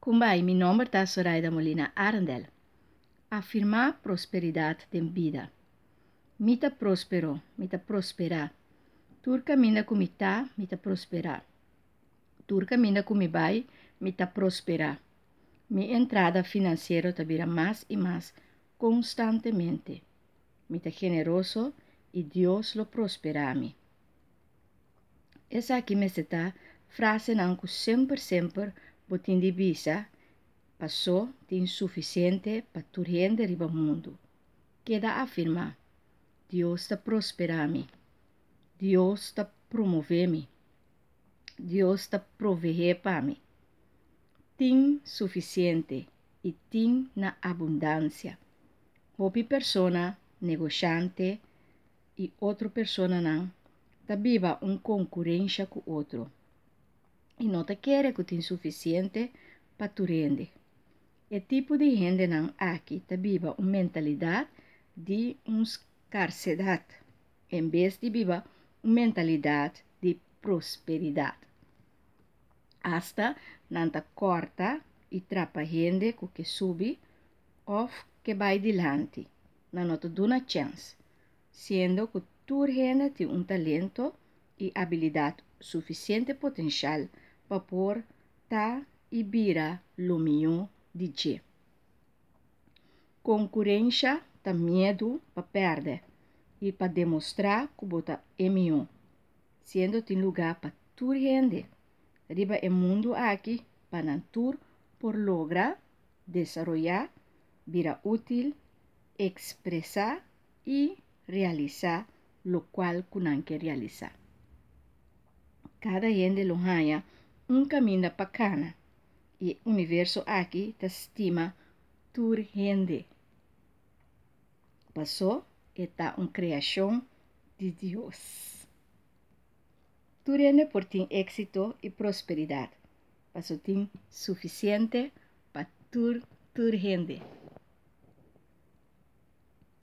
Kumbai, mi nome é Zoraida Molina Arendel. Afirmar prosperidade de vida. Mita próspero, mita prosperar. Turca mina kumita, mita prosperar. Turca mina kumibai, mita prosperar. Mi entrada financeira tabira mais e mais constantemente. Mita generoso e Deus lo prosperami. Essa aqui me está frase nanku sempre botin de visa passou de insuficiente para turrende riba mundo. Queda afirmar, Deus está prosperami, Deus está promovemi, Deus está proveer para mim. Tem suficiente e tem na abundância. Hopi persona, negociante e outra persona não, tá viva concorrência com outro. E não te quer que tem suficiente para tu rende. E tipo de gente não aqui tá viva uma mentalidade de escassez, em vez de viva uma mentalidade de prosperidade. Hasta não te corta e trapa gente que sube ou que vai adiante. Não te dá uma chance, sendo que tu gente tem talento e habilidade suficiente potencial para por ta e vira lo melhor de ti. Concorrência tá medo para perder e para demonstrar que você é melhor, sendo tem lugar para tu gente. Riba o mundo aqui para tur por lograr, desarrollar, vira útil, expressar e realizar lo qual kunan que realizar. Cada gente lo haya caminho bacana e o universo aqui te estima tur gente. Passou está criação de Deus. Tu gente por ter êxito e prosperidade. Passou tem suficiente para tur gente.